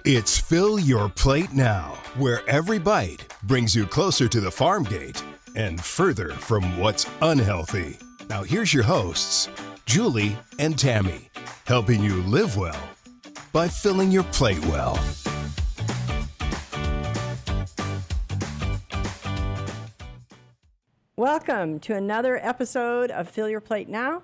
It's Fill Your Plate Now, where every bite brings you closer to the farm gate and further from what's unhealthy. Now here's your hosts, Julie and Tammy, helping you live well by filling your plate well. Welcome to another episode of Fill Your Plate Now,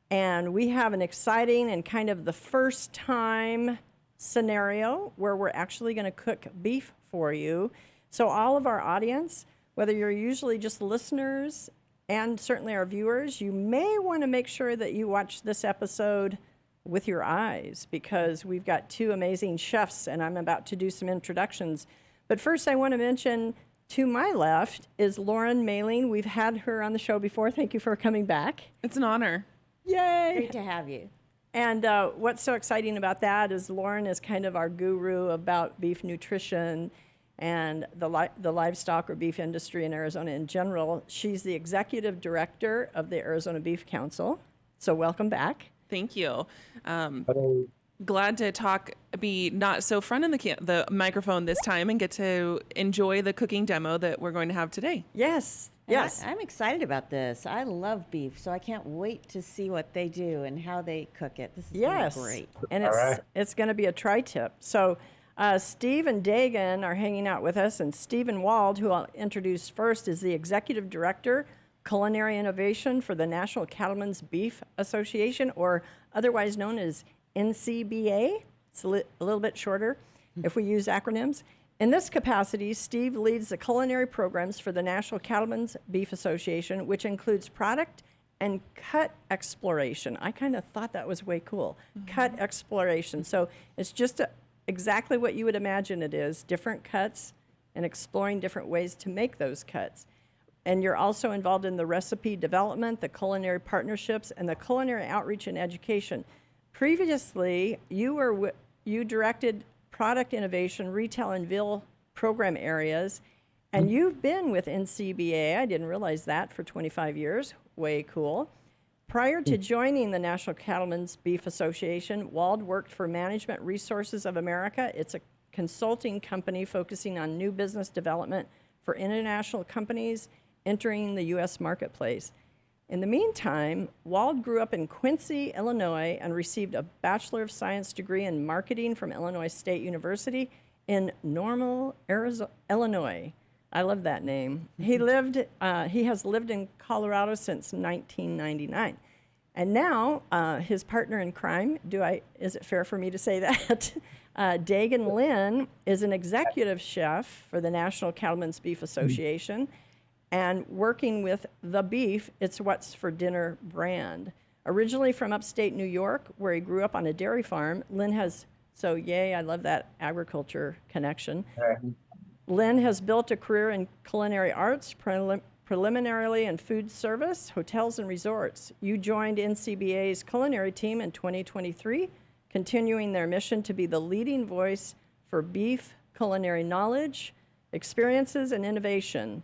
and we have an exciting and kind of the first time scenario where we're actually going to cook beef for you. So all of our audience, whether you're usually just listeners and certainly our viewers, you may want to make sure that you watch this episode with your eyes because we've got two amazing chefs and I'm about to do some introductions. But first I want to mention to my left is Lauren Mailing. We've had her on the show before. Thank you for coming back. It's an honor. Yay! Great to have you. And what's so exciting about that is Lauren is kind of our guru about beef nutrition and the livestock or beef industry in Arizona in general. She's the executive director of the Arizona Beef Council. So welcome back. Thank you. Glad to be not so front in the microphone this time and get to enjoy the cooking demo that we're going to have today. Yes. Yes. I'm excited about this. I love beef, so I can't wait to see what they do and how they cook it. This is gonna be great. And it's going to be a tri-tip. So Steve and Dagan are hanging out with us, and Stephen Wald, who I'll introduce first, is the executive director, culinary innovation for the National Cattlemen's Beef Association, or otherwise known as NCBA. It's a little bit shorter if we use acronyms. In this capacity, Steve leads the culinary programs for the National Cattlemen's Beef Association, which includes product and cut exploration. I kind of thought that was way cool. Cut exploration. So it's just exactly what you would imagine it is, different cuts and exploring different ways to make those cuts. And you're also involved in the recipe development, the culinary partnerships, and the culinary outreach and education. Previously, you directed product innovation, retail, and Ville program areas, and you've been with NCBA, I didn't realize that, for 25 years. Way cool. Prior to joining the National Cattlemen's Beef Association, Wald worked for Management Resources of America. It's a consulting company focusing on new business development for international companies entering the U.S. marketplace. In the meantime, Wald grew up in Quincy, Illinois, and received a Bachelor of Science degree in marketing from Illinois State University in Normal, Illinois. I love that name. He has lived in Colorado since 1999. And now, his partner in crime, is it fair for me to say that? Dagan Lynn is an executive chef for the National Cattlemen's Beef Association, and working with The Beef, It's What's for Dinner brand. Originally from upstate New York, where he grew up on a dairy farm, I love that agriculture connection. Lynn has built a career in culinary arts, preliminarily in food service, hotels, and resorts. You joined NCBA's culinary team in 2023, continuing their mission to be the leading voice for beef culinary knowledge, experiences, and innovation.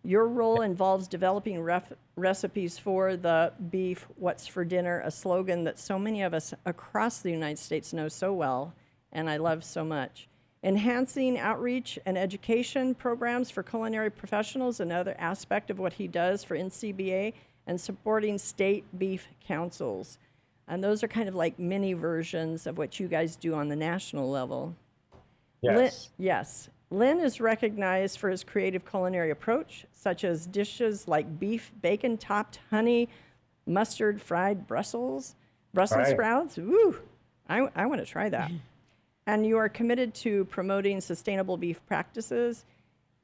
Your role involves developing recipes for the beef, what's for dinner, a slogan that so many of us across the United States know so well, and I love so much. Enhancing outreach and education programs for culinary professionals, another aspect of what he does for NCBA, and supporting state beef councils. And those are kind of like mini versions of what you guys do on the national level. Yes. Yes. Lynn is recognized for his creative culinary approach, such as dishes like beef bacon-topped honey, mustard fried Brussels sprouts. Ooh, I want to try that. And you are committed to promoting sustainable beef practices.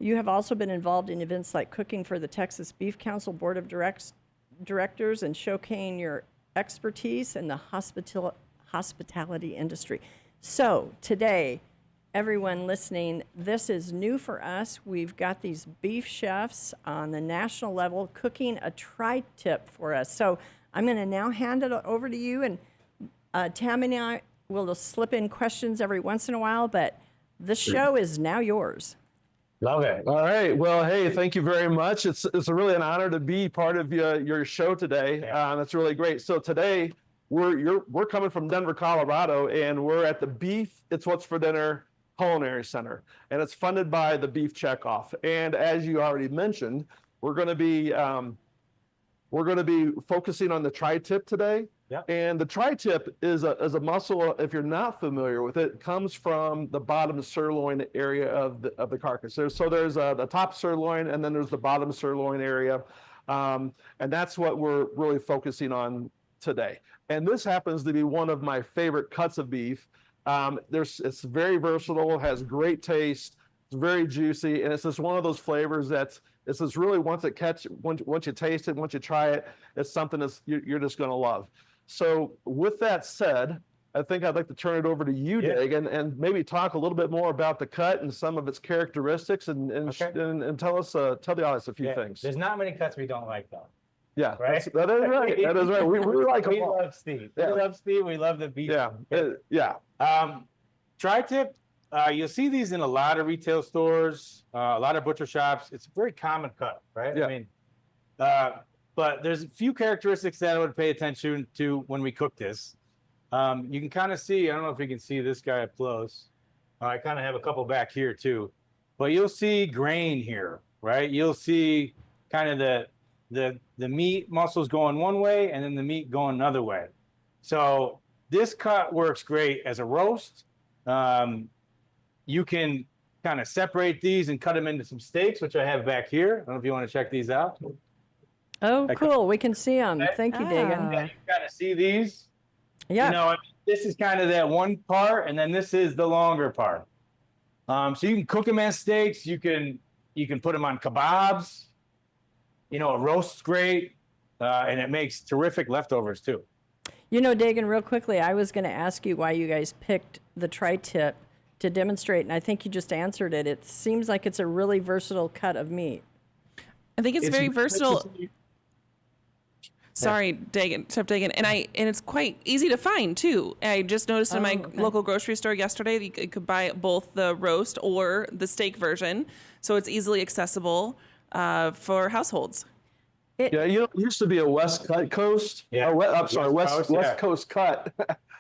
You have also been involved in events like cooking for the Texas Beef Council Board of Directors and showcasing your expertise in the hospitality industry. So today, everyone listening, this is new for us. We've got these beef chefs on the national level cooking a tri-tip for us. So I'm going to now hand it over to you, and Tammy and I will slip in questions every once in a while, but the show is now yours. Love it. All right. Well, hey, thank you very much. It's really an honor to be part of your show today. That's really great. So today, we're coming from Denver, Colorado, and we're at the Beef It's What's for Dinner Culinary Center, and it's funded by the Beef Checkoff. And as you already mentioned, we're going to be focusing on the tri-tip today. Yep. And the tri-tip is a muscle, if you're not familiar with it, comes from the bottom sirloin area of the carcass. There's the top sirloin, and then there's the bottom sirloin area. And that's what we're really focusing on today. And this happens to be one of my favorite cuts of beef. It's very versatile, has great taste, it's very juicy, and it's just one of those flavors it's just really once you taste it, once you try it, it's something you're just going to love. So with that said, I think I'd like to turn it over to you, Dig, and maybe talk a little bit more about the cut and some of its characteristics, and tell the audience a few things. There's not many cuts we don't like, though. Yeah, right. That is right. That is right. We like them all. Love Steve. Yeah. We love Steve. We love the beef. Yeah. Tri-tip. You'll see these in a lot of retail stores, a lot of butcher shops. It's a very common cut, right? Yeah. I mean, but there's a few characteristics that I would pay attention to when we cook this. You can kind of see, I don't know if you can see this guy up close. I kind of have a couple back here too, but you'll see grain here, right? You'll see kind of the meat muscles going one way and then the meat going another way. So this cut works great as a roast. You can kind of separate these and cut them into some steaks, which I have back here. I don't know if you want to check these out. Oh, cool. We can see them. Thank you, Dagan. Yeah, you kind of see these. Yeah. You know, this is kind of that one part, and then this is the longer part. So you can cook them as steaks. You can put them on kebabs. You know, it roasts great, and it makes terrific leftovers too. You know, Dagan, real quickly, I was going to ask you why you guys picked the tri-tip to demonstrate, and I think you just answered it. It seems like it's a really versatile cut of meat. I think it's very versatile. Sorry, Chef Dagan, and it's quite easy to find too. I just noticed in my local grocery store yesterday that you could buy both the roast or the steak version, so it's easily accessible for households. It used to be a West Coast. Yeah. West Coast cut.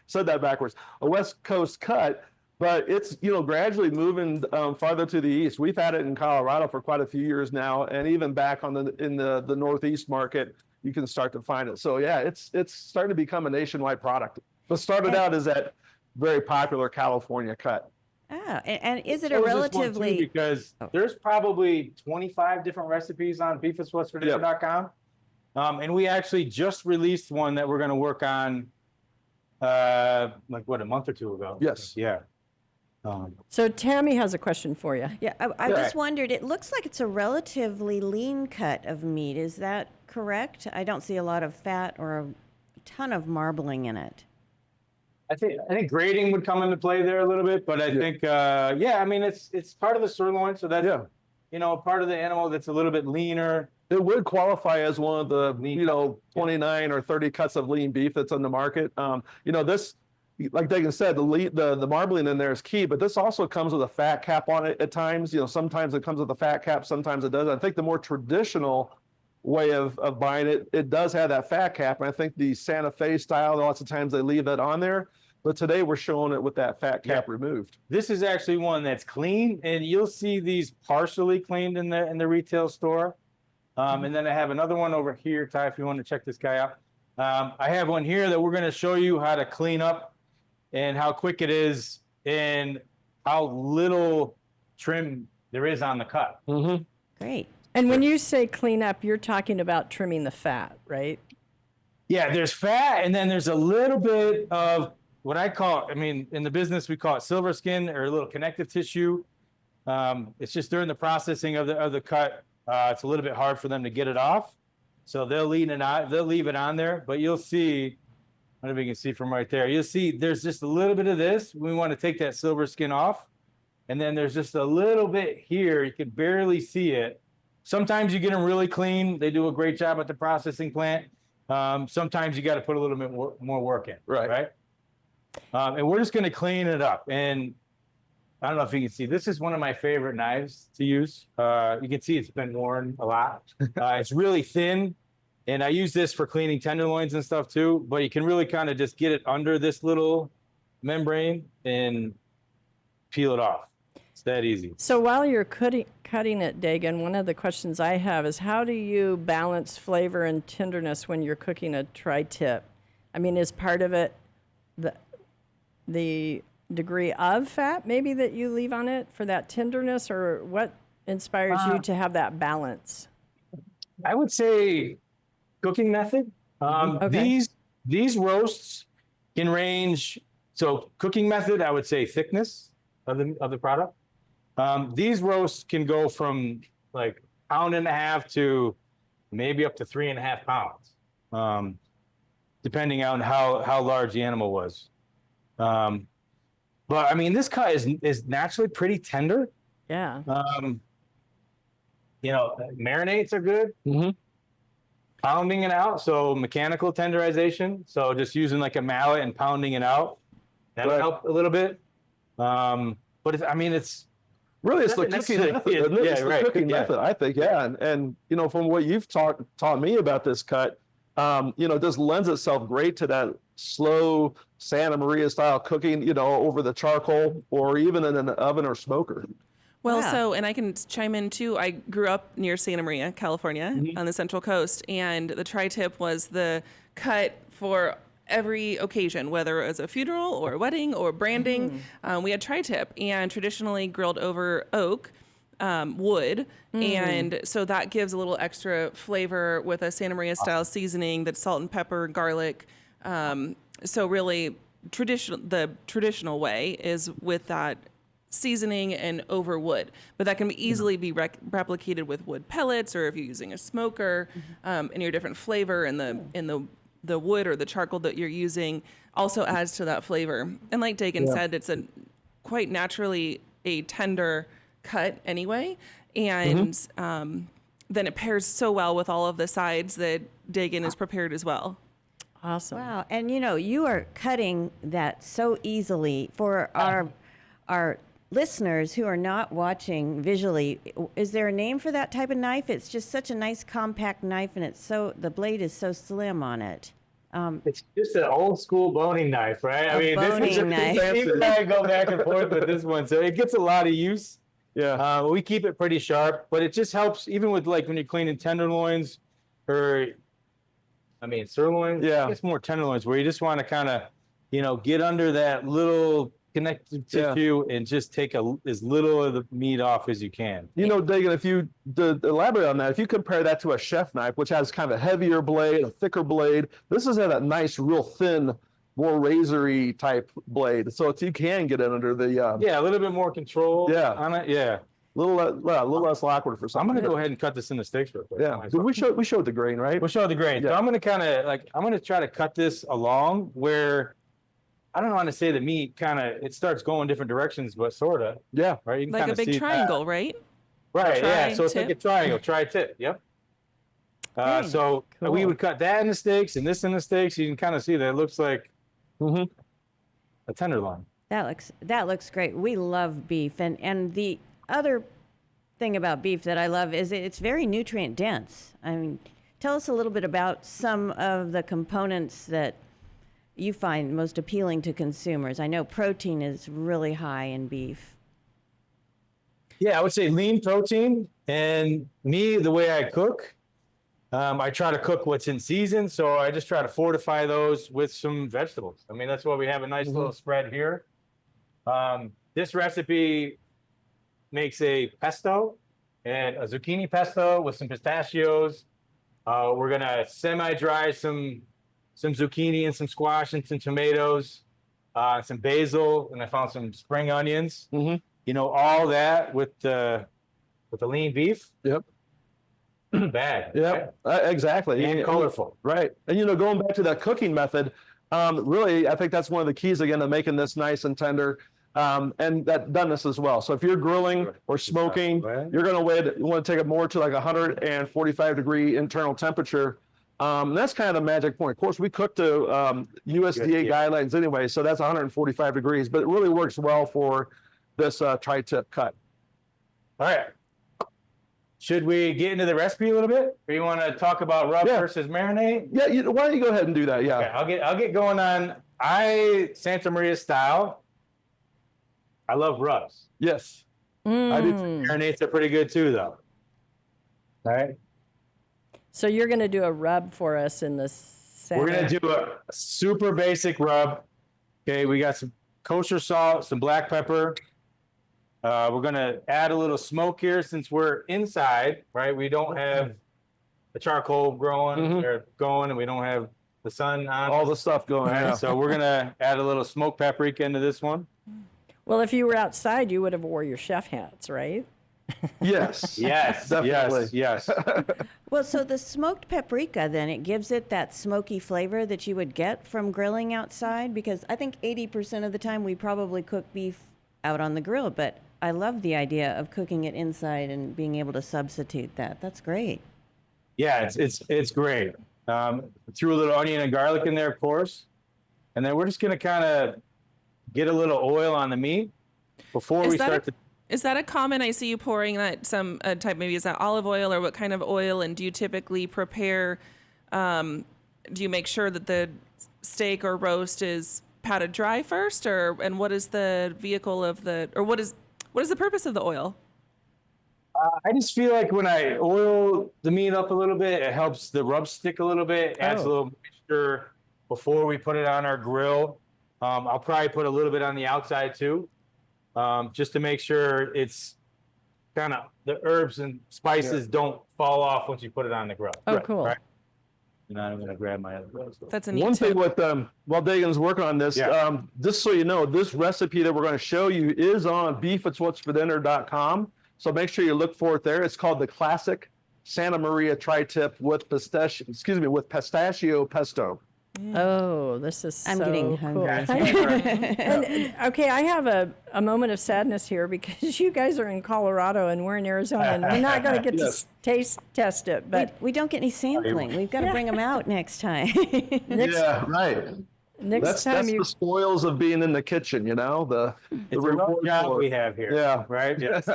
Said that backwards. A West Coast cut, but it's gradually moving farther to the east. We've had it in Colorado for quite a few years now, and even back in the Northeast market, you can start to find it. So yeah, it's starting to become a nationwide product. But started out as that very popular California cut. Oh, and is it a relatively... Because there's probably 25 different recipes on beefiswhatsfordinner.com. And we actually just released one that we're going to work on a month or two ago. Yes. Yeah. So Tammy has a question for you. Yeah, I just wondered, it looks like it's a relatively lean cut of meat. Is that correct? I don't see a lot of fat or a ton of marbling in it. I think grading would come into play there a little bit, but I think I mean it's part of the sirloin, so that's part of the animal that's a little bit leaner. It would qualify as one of the 29 or 30 cuts of lean beef that's on the market. This, like Dagan said, the marbling in there is key, but this also comes with a fat cap on it at times. Sometimes it comes with a fat cap, sometimes it doesn't. I think the more traditional way of buying it does have that fat cap, and I think the Santa Fe style, lots of times they leave that on there. But today we're showing it with that fat cap removed. This is actually one that's clean, and you'll see these partially cleaned in the retail store. And then I have another one over here, Ty, if you want to check this guy out. I have one here that we're going to show you how to clean up and how quick it is and how little trim there is on the cut. Mm-hmm. Great. And when you say clean up, you're talking about trimming the fat, right? Yeah, there's fat, and then there's a little bit of what in the business, we call it silver skin or a little connective tissue. It's just during the processing of the cut, it's a little bit hard for them to get it off. So they'll leave it on there, but you'll see, I don't know if you can see from right there, you'll see there's just a little bit of this. We want to take that silver skin off. And then there's just a little bit here. You can barely see it. Sometimes you get them really clean. They do a great job at the processing plant. Sometimes you got to put a little bit more work in. Right. And we're just going to clean it up. And I don't know if you can see, this is one of my favorite knives to use. You can see it's been worn a lot. It's really thin, And I use this for cleaning tenderloins and stuff too, but you can really kind of just get it under this little membrane and peel it off. It's that easy. So while you're cutting it, Dagan, one of the questions I have is how do you balance flavor and tenderness when you're cooking a tri-tip? I mean, is part of it the degree of fat maybe that you leave on it for that tenderness, or what inspires you to have that balance? I would say cooking method. Okay. These roasts can range. So cooking method, I would say thickness of the product. These roasts can go from like 1.5 pounds to maybe up to 3.5 pounds, depending on how large the animal was. But I mean, this cut is naturally pretty tender. Yeah. Marinades are good. Pounding it out, so mechanical tenderization. So just using like a mallet and pounding it out, that'll help a little bit. But it's Really, it's the cooking method. Isn't it? It's the cooking method, I think. Yeah, and from what you've taught me about this cut, this lends itself great to that slow Santa Maria style cooking, over the charcoal or even in an oven or smoker. Well, so, and I can chime in too. I grew up near Santa Maria, California, on the Central Coast, and the tri-tip was the cut for every occasion, whether it was a funeral or a wedding or branding. We had tri-tip, and traditionally grilled over oak wood, and so that gives a little extra flavor with a Santa Maria style seasoning that's salt and pepper, garlic. So really, the traditional way is with that seasoning and over wood, but that can be easily be replicated with wood pellets, or if you're using a smoker, and your different flavor in the wood or the charcoal that you're using also adds to that flavor. And like Dagan said, it's quite naturally a tender cut anyway, and then it pairs so well with all of the sides that Dagan is prepared as well. Awesome. Wow. And you are cutting that so easily for our listeners who are not watching visually. Is there a name for that type of knife? It's just such a nice compact knife, and the blade is so slim on it. It's just an old school boning knife, right? Boning knife. Even I go back and forth with this one, so it gets a lot of use. Yeah. We keep it pretty sharp, but it just helps even with like when you're cleaning tenderloins or, sirloins. Yeah. It's more tenderloins where you just want to kind of, get under that little connective tissue and just take as little of the meat off as you can. Dagan, if you elaborate on that, if you compare that to a chef knife, which has kind of a heavier blade, a thicker blade, this is a nice, real thin, more razory type blade. So you can get it under the a little bit more control on it. Yeah. A little less awkward for some. I'm going to go ahead and cut this into steaks real quick. Yeah. We showed the grain, right? We'll show the grain. Yeah. So I'm going to I'm going to try to cut this along where I don't want to say the meat it starts going different directions, but sort of. Yeah. Right. You can Like kind a of big see triangle, right? Right. Yeah. So it's like a Tri-tip. triangle, tri-tip. Yep. So cool. we would cut that in the steaks and this in the steaks. You can kind of see that it looks like a tenderloin. That looks great. We love beef, and the other thing about beef that I love is it's very nutrient dense. Tell us a little bit about some of the components that you find most appealing to consumers. I know protein is really high in beef. Yeah, I would say lean protein. And me, the way I cook, I try to cook what's in season. So I just try to fortify those with some vegetables. That's why we have a nice little spread here. This recipe makes a pesto and a zucchini pesto with some pistachios. We're going to semi-dry some zucchini and some squash and some tomatoes, some basil, and I found some spring onions. All that with the lean beef. Yep. Bag. Yep. Exactly. And colorful. Right. And going back to that cooking method, really, I think that's one of the keys again to making this nice and tender. And that doneness as well. So if you're grilling or smoking, you're going to you want to take it more to like 145 degree internal temperature. And that's kind of the magic point. Of course, we cook to USDA guidelines anyway, so that's 145 degrees, but it really works well for this tri-tip cut. All right. should we get into the recipe a little bit? Or you want to talk about rub Yeah. versus marinade? Yeah, why don't you go ahead and do that? Yeah. Okay, I'll get going on. Santa Maria style. I love rubs. Yes. I do. Marinades are pretty good too, though. All right. So you're going to do a rub for us in the center. We're gonna do a super basic rub. Okay, we got some kosher salt, some black pepper. We're gonna add a little smoke here since we're inside, right? We don't have the charcoal growing or going, and we don't have the sun on. All the stuff going on. Right, so we're gonna add a little smoked paprika into this one. Well, if you were outside, you would have wore your chef hats, right? Yes. Yes, Definitely. yes. Well, so the smoked paprika, then it gives it that smoky flavor that you would get from grilling outside, because I think 80% of the time we probably cook beef out on the grill, but I love the idea of cooking it inside and being able to substitute that. That's great. Yeah, it's great. Threw a little onion and garlic in there, of course, and then we're just gonna kind of get a little oil on the meat before we start to. Is that a common? I see you pouring that some type. Maybe is that olive oil or what kind of oil? And do you typically prepare? Do you make sure that the steak or roast is patted dry first, and what is the vehicle of what is the purpose of the oil? I just feel like when I oil the meat up a little bit, it helps the rub stick a little bit. Adds a little moisture before we put it on our grill. I'll probably put a little bit on the outside too. Just to make sure it's kind of the herbs and spices don't fall off once you put it on the grill. Oh, cool. Right? And I'm going to grab my other roast. That's a neat One tip. thing with while Dagan's working on this, just so you know, this recipe that we're going to show you is on beefitswhatsfordinner.com. So make sure you look for it there. It's called the classic Santa Maria tri-tip with pistachio pesto. Oh, this is I'm so getting cool. hungry. And, okay, I have a moment of sadness here because you guys are in Colorado and we're in Arizona, and we're not going to get Yes. to test it. But We don't get any sampling. We've got to bring them out next time. Yeah, right. next time That's you the spoils of being in the kitchen, you know? It's a real job we have here. Yeah. Right? Yes.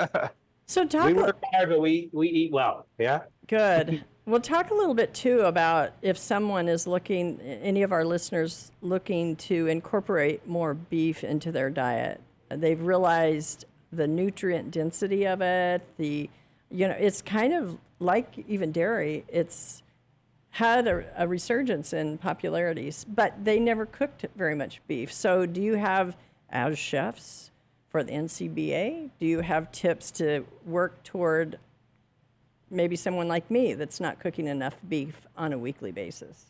so talk We work hard, but we eat well. Yeah? good. We'll talk a little bit too about if someone is looking, any of our listeners looking to incorporate more beef into their diet. They've realized the nutrient density of it. It's kind of like even dairy. It's had a resurgence in popularities, but they never cooked very much beef. So do you have, as chefs for the NCBA, do you have tips to work toward maybe someone like me that's not cooking enough beef on a weekly basis?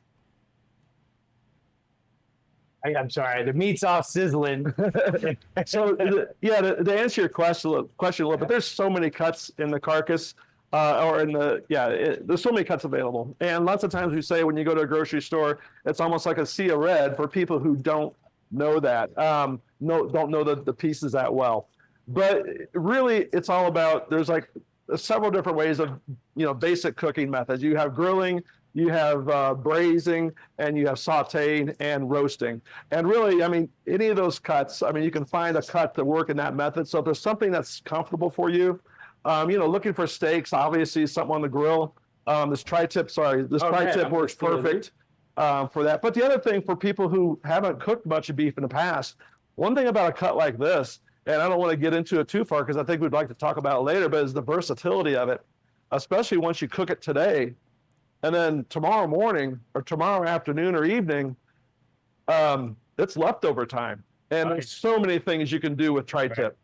I'm sorry, the meat's all sizzling. So, to answer your question a little bit, there's so many cuts in the carcass, there's so many cuts available. And lots of times we say when you go to a grocery store, it's almost like a sea of red for people who don't know that, don't know the pieces that well. But really, it's all about, there's like several different ways of, basic cooking methods. You have grilling, you have braising, and you have sauteing and roasting. And really, any of those cuts, you can find a cut to work in that method. So if there's something that's comfortable for you, looking for steaks, obviously something on the grill. This tri-tip works perfect for that. But the other thing for people who haven't cooked much of beef in the past, one thing about a cut like this, and I don't want to get into it too far because I think we'd like to talk about it later, but is the versatility of it, especially once you cook it today, and then tomorrow morning or tomorrow afternoon or evening, it's leftover time. And there's so many things you can do with tri-tip,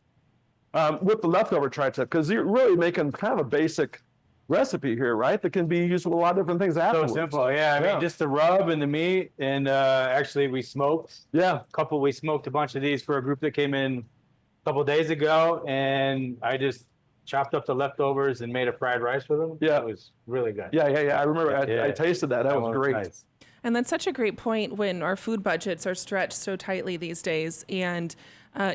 with the leftover tri-tip, because you're really making kind of a basic recipe here, right? That can be used with a lot of different things afterwards. So simple, yeah. I mean, just the rub and the meat, and actually we smoked. Yeah. We smoked a bunch of these for a group that came in a couple days ago, and I just chopped up the leftovers and made a fried rice with them. Yeah. It was really good. Yeah. I remember I tasted that. That was great. Nice. And that's such a great point when our food budgets are stretched so tightly these days, and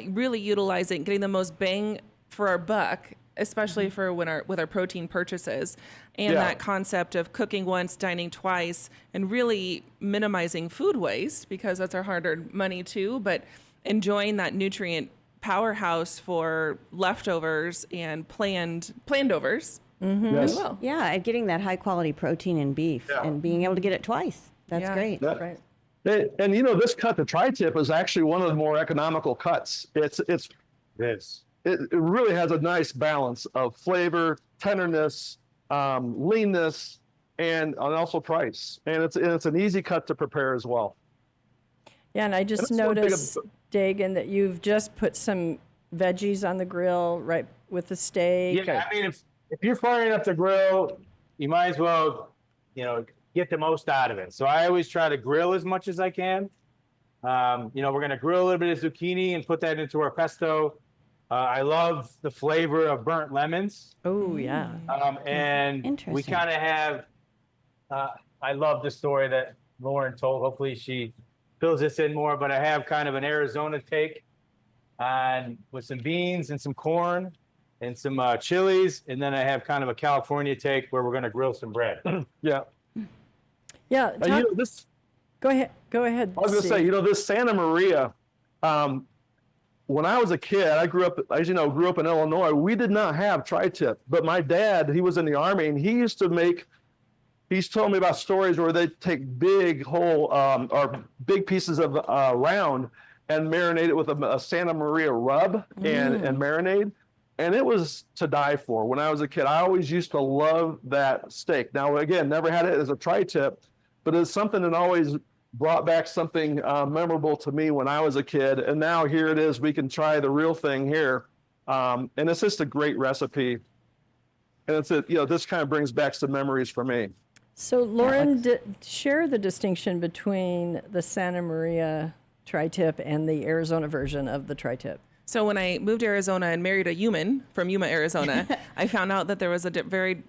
really utilizing, getting the most bang for our buck, especially for with our protein purchases, and that concept of cooking once, dining twice, and really minimizing food waste, because that's our hard-earned money too, but enjoying that nutrient powerhouse for leftovers and planned overs, Yes. Well, Yeah, and getting that high quality protein in beef Yeah. and being able to get it twice. That's Yeah. great. Yeah. Right. And this cut, the tri-tip, is actually one of the more economical cuts. It really has a nice balance of flavor, tenderness, leanness, and also price. And it's an easy cut to prepare as well. Yeah, and I just that's one thing noticed, Dagan, that you've just put some veggies on the grill right with the steak. Yeah, I mean, if you're firing up the grill, you might as well, get the most out of it. So I always try to grill as much as I can. We're going to grill a little bit of zucchini and put that into our pesto. I love the flavor of burnt lemons. Oh, yeah. And we Interesting. kind of have, I love the story that Lauren told. Hopefully she fills this in more, but I have kind of an Arizona take on with some beans and some corn and some chilies. And then I have kind of a California take where we're going to grill some bread. Yeah. Yeah. This. Go ahead. Go ahead. I was going to say, Steve. this Santa Maria, when I was a kid, I grew up in Illinois. We did not have tri-tip, but my dad, he was in the Army, and he's told me about stories where they take big whole or big pieces of round and marinate it with a Santa Maria rub and marinade. And it was to die for. When I was a kid, I always used to love that steak. Now, again, never had it as a tri-tip, but it's something that always brought back something memorable to me when I was a kid. And now here it is. We can try the real thing here. And it's just a great recipe. And this kind of brings back some memories for me. So, Lauren, share the distinction between the Santa Maria tri-tip and the Arizona version of the tri-tip. so when I moved to Arizona and married a Yuman from Yuma, Arizona, I found out that there was a very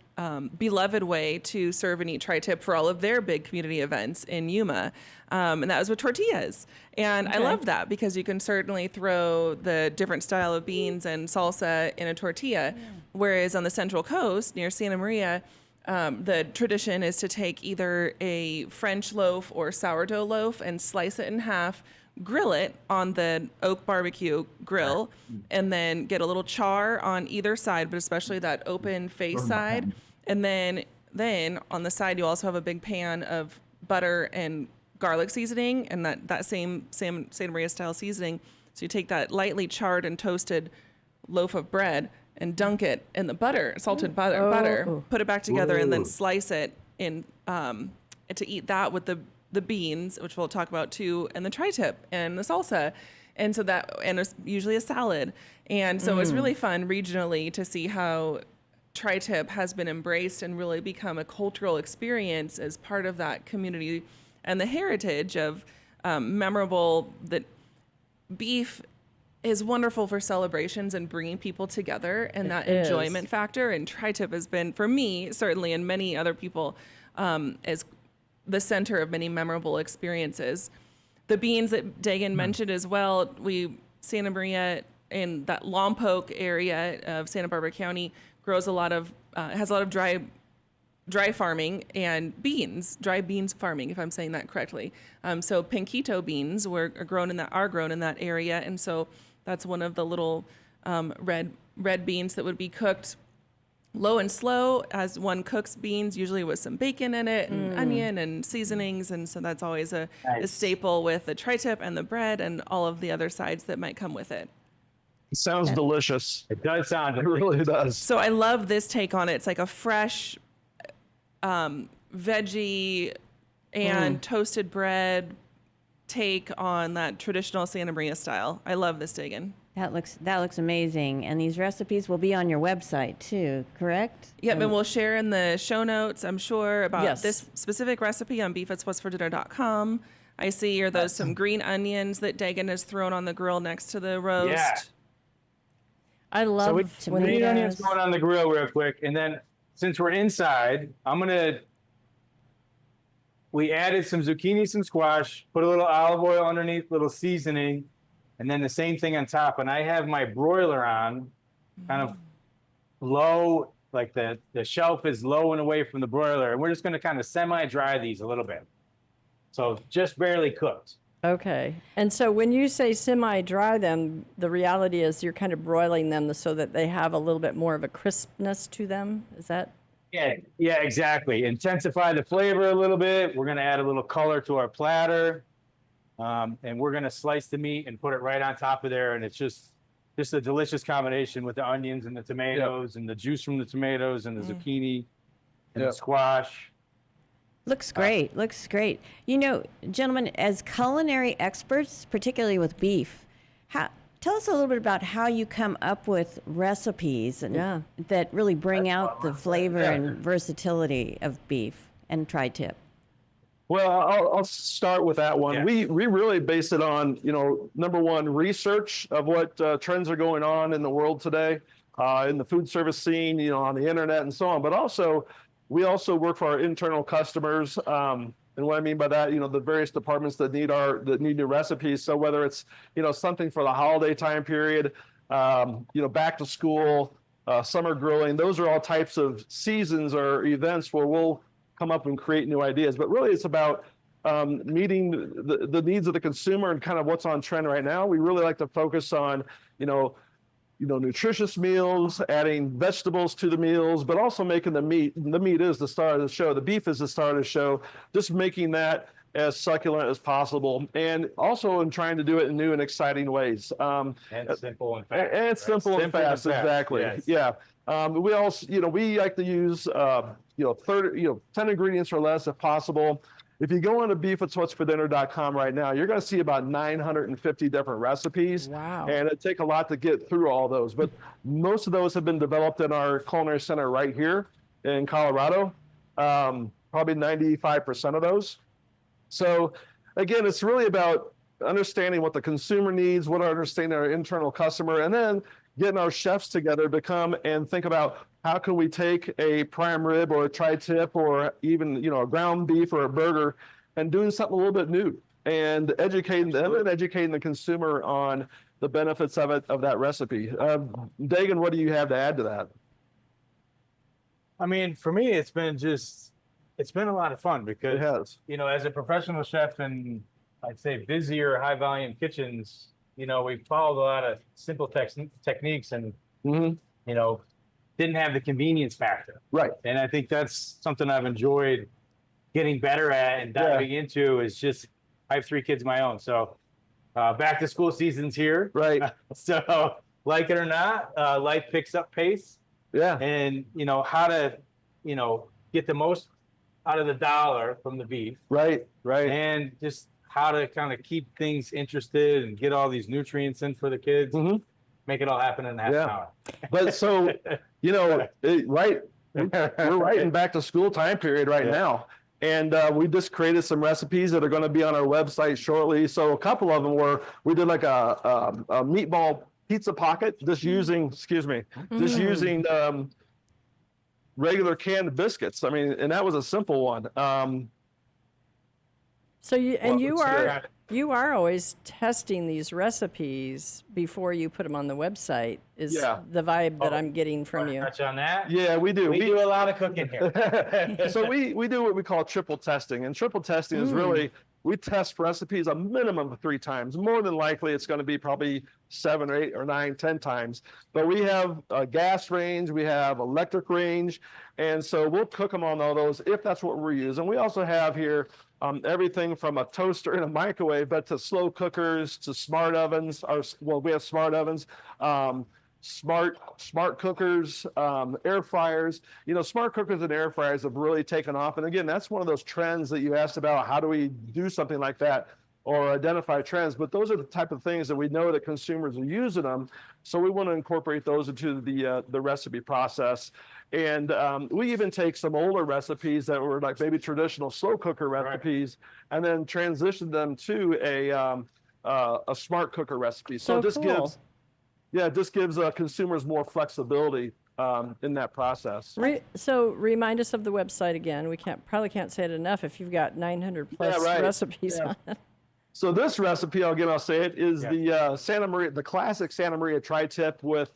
beloved way to serve and eat tri-tip for all of their big community events in Yuma. And that was with tortillas. And I love that because you can certainly throw the different style of beans and salsa in a tortilla. Whereas on the Central Coast near Santa Maria, the tradition is to take either a French loaf or sourdough loaf and slice it in half, grill it on the oak barbecue grill, and then get a little char on either side, but especially that open face side. And then on the side, you also have a big pan of butter and garlic seasoning, and that same Santa Maria style seasoning. So you take that lightly charred and toasted loaf of bread and dunk it in the butter, salted butter, put it back together, and then slice it in to eat that with the beans, which we'll talk about too, and the tri-tip and the salsa. And so and it's usually a salad. And so it's really fun regionally to see how tri-tip has been embraced and really become a cultural experience as part of that community and the heritage of memorable that beef is wonderful for celebrations and bringing people together and that enjoyment factor. And tri-tip has been, for me, certainly, and many other people, as the center of many memorable experiences. The beans that Dagan mentioned as well, Santa Maria in that Lompoc area of Santa Barbara County grows has a lot of dry farming and dry beans farming, if I'm saying that correctly. So pinquito beans are grown in that area, and so that's one of the little red beans that would be cooked low and slow as one cooks beans, usually with some bacon in it and onion and seasonings, and so that's always a staple with the tri-tip and the bread and all of the other sides that might come with it. It sounds delicious. It does sound. It really does. So I love this take on it. It's like a fresh veggie and toasted bread take on that traditional Santa Maria style. I love this, Dagan. That looks amazing. And these recipes will be on your website too, correct? Yep, and we'll share in the show notes, I'm sure, about this Yes. specific recipe on beefwhat'sforDinner.com. I see are those some green onions that Dagan has thrown on the grill next to the roast. Yeah. I love when he green onions does. going on the grill real quick, and then since we're inside, we added some zucchini, some squash, put a little olive oil underneath, little seasoning, and then the same thing on top. And I have my broiler on, kind of low, like the shelf is low and away from the broiler, and we're just going to kind of semi-dry these a little bit, so just barely cooked. Okay. And so when you say semi-dry them, the reality is you're kind of broiling them so that they have a little bit more of a crispness to them. Is that? Yeah, exactly. Intensify the flavor a little bit. We're going to add a little color to our platter. And we're going to slice the meat and put it right on top of there. And it's just a delicious combination with the onions and the tomatoes and the juice from the tomatoes and the zucchini and the squash. Looks great. Looks great. You know, gentlemen, as culinary experts, particularly with beef, tell us a little bit about how you come up with recipes and that really bring out the flavor and versatility of beef and tri-tip. Well, I'll start with that one. Yeah. We really base it on, number one, research of what trends are going on in the world today, in the food service scene, on the internet and so on. But also, we also work for our internal customers. And what I mean by that, the various departments that need new recipes. So whether it's, something for the holiday time period, back to school, summer grilling, those are all types of seasons or events where we'll come up and create new ideas. But really it's about meeting the needs of the consumer and kind of what's on trend right now. We really like to focus on, nutritious meals, adding vegetables to the meals, but also making the meat. The meat is the star of the show. The beef is the star of the show. Just making that as succulent as possible, and also in trying to do it in new and exciting ways. And simple and fast. And simple and fast, exactly. Yes. Yeah. We also, we like to use, 10 ingredients or less if possible. If you go on to beefitswhatsfordinner.com right now, you're going to see about 950 different recipes. Wow. And it'd take a lot to get through all those. But most of those have been developed in our culinary center right here in Colorado, probably 95% of those. So again, it's really about understanding what the consumer needs, understanding our internal customer, and then getting our chefs together to come and think about how can we take a prime rib or a tri-tip or even, a ground beef or a burger and doing something a little bit new and educating them and educating the consumer on the benefits of that recipe. Dagan, what do you have to add to that? I mean, for me, it's been a lot of fun because, It has. as a professional chef in, I'd say, busier, high volume kitchens, we followed a lot of simple techniques and, didn't have the convenience factor. Right. And I think that's something I've enjoyed getting better at and diving into is just, I have 3 kids of my own. So back to school season's here. Right. So like it or not, life picks up pace. Yeah. And, how to, get the most out of the dollar from the beef. Right. And just how to kind of keep things interested and get all these nutrients in for the kids. Mm-hmm. Make it all happen in half an hour. But so, we're right in back to school time period right now. And we just created some recipes that are going to be on our website shortly. So a couple of them we did like a meatball pizza pocket, just using regular canned biscuits. I mean, and that was a simple one. So you are always testing these recipes before you put them on the website. Is the vibe that I'm getting from you? Touch on that. Yeah, we do. We do a lot of cooking here. So we do what we call triple testing, and triple testing is really we test recipes a minimum of 3 times. More than likely, it's going to be probably 7 or 8 or 9, 10 times. But we have a gas range, we have electric range, and so we'll cook them on all those if that's what we're using. We also have here everything from a toaster and a microwave, but to slow cookers, to smart ovens. We have smart ovens, smart cookers, air fryers. Smart cookers and air fryers have really taken off. And again, that's one of those trends that you asked about. How do we do something like that or identify trends? But those are the type of things that we know that consumers are using them. So we want to incorporate those into the recipe process. And we even take some older recipes that were like maybe traditional slow cooker recipes, and then transition them to a smart cooker recipe. So this gives consumers more flexibility in that process. So remind us of the website again. We probably can't say it enough if you've got 900 plus recipes on it. So this recipe, I'll say it, is the classic Santa Maria tri-tip with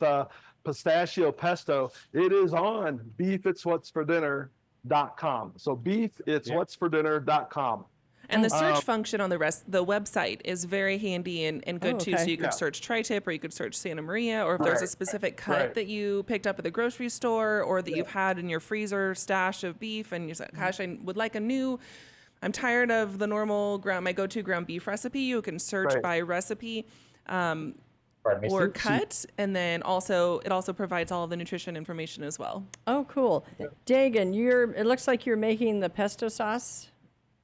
pistachio pesto. It is on beefitswhatsfordinner.com. So beefitswhatsfordinner.com. And the search function on the website is very handy and good too. So okay. you could search tri-tip, or you could search Santa Maria, or if there's a specific cut that you picked up at the grocery store, or that you've had in your freezer stash of beef, and you're like, gosh, I would like I'm tired of the normal my go-to ground beef recipe. You can search by recipe or cut, and then it also provides all of the nutrition information as well. Oh, cool. Dagan, it looks like you're making the pesto sauce.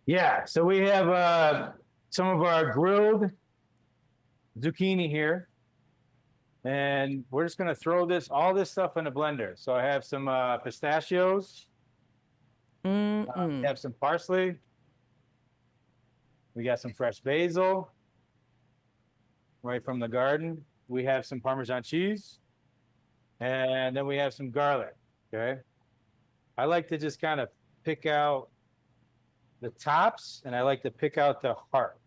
Yeah, so we have some of our grilled zucchini here, and we're just gonna throw all this stuff in a blender. So I have some pistachios, have some parsley, we got some fresh basil, right from the garden. We have some Parmesan cheese, and then we have some garlic, okay? I like to just kind of pick out the tops, and I like to pick out the heart.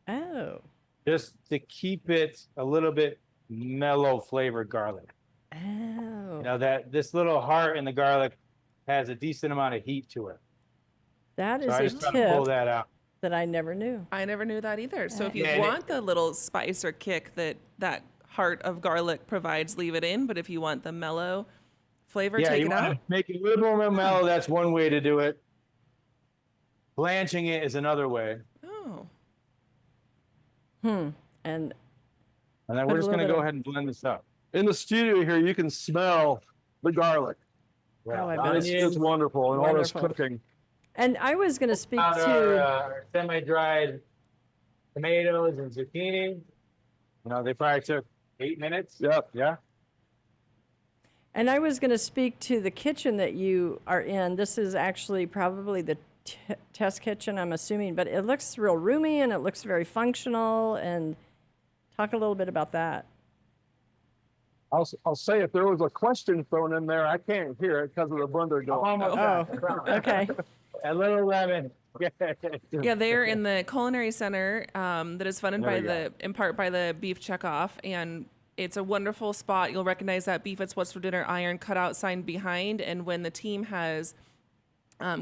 Oh. Just to keep it a little bit mellow flavored garlic. Oh. You know, that this little heart in the garlic has a decent amount of heat to it. That is So I a just try to pull tip that out. that I never knew. I never knew that either. So if you Yeah, want the little spice or kick that heart of garlic provides, leave it in. But if you want the mellow flavor, take it out. Make it a little more mellow. That's one way to do it. Blanching it is another way. Oh. And And then Put we're a just little going to bit go of- ahead and blend this up. In the studio here, you can smell the garlic. Oh, I bet. It's wonderful, and all this Wonderful. cooking. And I was going to speak Our, to. our semi-dried tomatoes and zucchini. You know, they probably took 8 minutes. Yep. Yeah. And I was going to speak to the kitchen that you are in. This is actually probably the test kitchen, I'm assuming, but it looks real roomy and it looks very functional. And talk a little bit about that. I'll say if there was a question thrown in there, I can't hear it because of the blender going. Oh, okay. A little lemon. Yeah, they're in the culinary center that is funded There we go. in part by the Beef Checkoff, and it's a wonderful spot. You'll recognize that Beef It's What's for Dinner iron cutout sign behind, and when the team has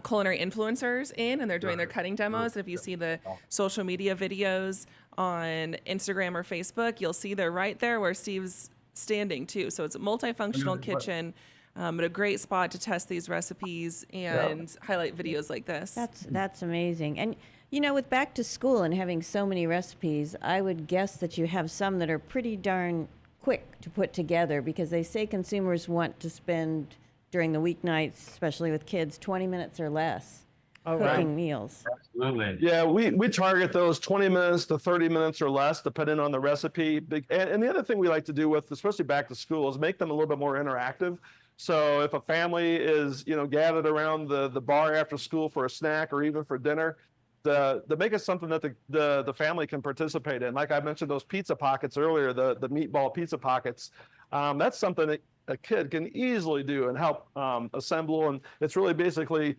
culinary influencers in and they're doing their cutting demos, if you see the social media videos on Instagram or Facebook, you'll see they're right there where Steve's standing too. So it's a multifunctional kitchen. But a great spot to test these recipes and highlight videos like this. That's amazing. And you know, with back to school and having so many recipes, I would guess that you have some that are pretty darn quick to put together, because they say consumers want to spend during the weeknights, especially with kids, 20 minutes or less cooking meals. Absolutely. Yeah, we target those 20 minutes to 30 minutes or less, depending on the recipe. And the other thing we like to do with, especially back to school, is make them a little bit more interactive. So if a family is, gathered around the bar after school for a snack or even for dinner, to make it something that the family can participate in. Like I mentioned, those pizza pockets earlier, the meatball pizza pockets. That's something that a kid can easily do and help assemble. And it's really basically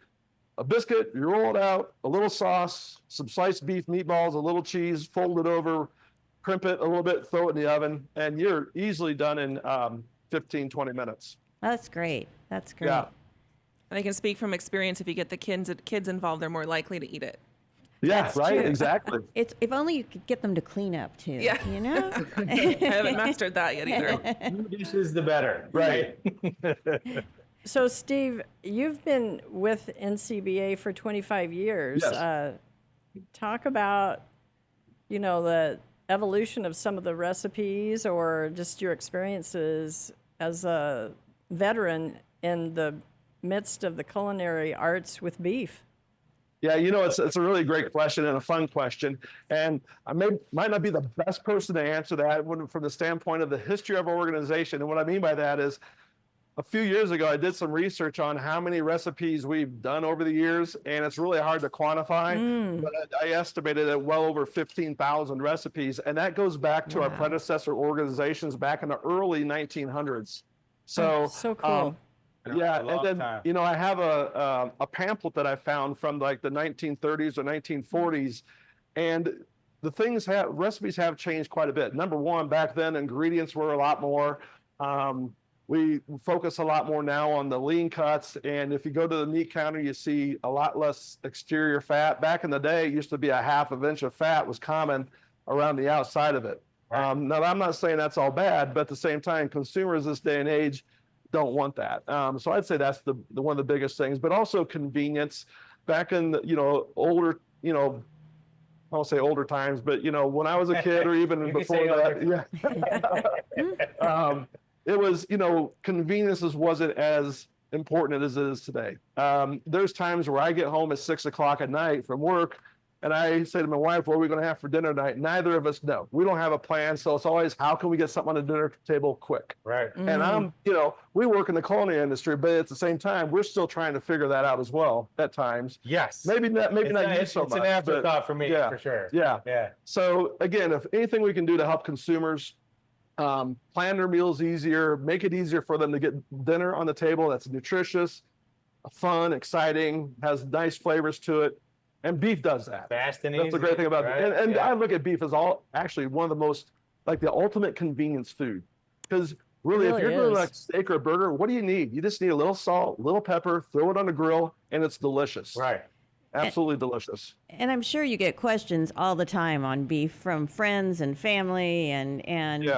a biscuit, you roll it out, a little sauce, some sliced beef meatballs, a little cheese, fold it over, crimp it a little bit, throw it in the oven, and you're easily done in 15, 20 minutes. That's great. That's great. Yeah. And I can speak from experience, if you get the kids involved, they're more likely to eat it. Yeah, That's right, true. exactly. It's if only you could get them to clean up too. Yeah. You know. I haven't mastered that yet either. More dishes, the better. Right. So, Steve, you've been with NCBA for 25 years. Yes. Talk about, the evolution of some of the recipes or just your experiences as a veteran in the midst of the culinary arts with beef. Yeah, it's a really great question and a fun question. And I might not be the best person to answer that from the standpoint of the history of our organization. And what I mean by that is, a few years ago, I did some research on how many recipes we've done over the years, and it's really hard to quantify, but I estimated at well over 15,000 recipes, and that goes back to our predecessor organizations back in the early 1900s. So, so cool. Yeah, A long and then time. I have a pamphlet that I found from like the 1930s or 1940s, and recipes have changed quite a bit. Number one, back then ingredients were a lot more. We focus a lot more now on the lean cuts. And if you go to the meat counter, you see a lot less exterior fat. Back in the day, it used to be a half of inch of fat was common around the outside of it. Now, I'm not saying that's all bad, but at the same time, consumers this day and age don't want that. So I'd say that's the one of the biggest things, but also convenience. Back in the, older, I won't say older times, but when I was a kid or even before that, it was, convenience wasn't as important as it is today. There's times where I get home at 6 o'clock at night from work and I say to my wife, what are we going to have for dinner tonight? Neither of us know. We don't have a plan. So it's always, how can we get something on the dinner table quick? Right. And we work in the culinary industry, but at the same time, we're still trying to figure that out as well at times. Yes. Maybe not you so much. It's an afterthought for me, for sure. Yeah. Yeah. So again, if anything we can do to help consumers plan their meals easier, make it easier for them to get dinner on the table that's nutritious, fun, exciting, has nice flavors to it. And beef does that. Fast and easy. That's the great thing about it. And yeah. I look at beef as actually one of the most, like the ultimate convenience food. Because really, if you're doing like steak or a burger, what do you need? You just need a little salt, a little pepper, throw it on the grill, and it's delicious. Right. Absolutely delicious. And I'm sure you get questions all the time on beef from friends and family and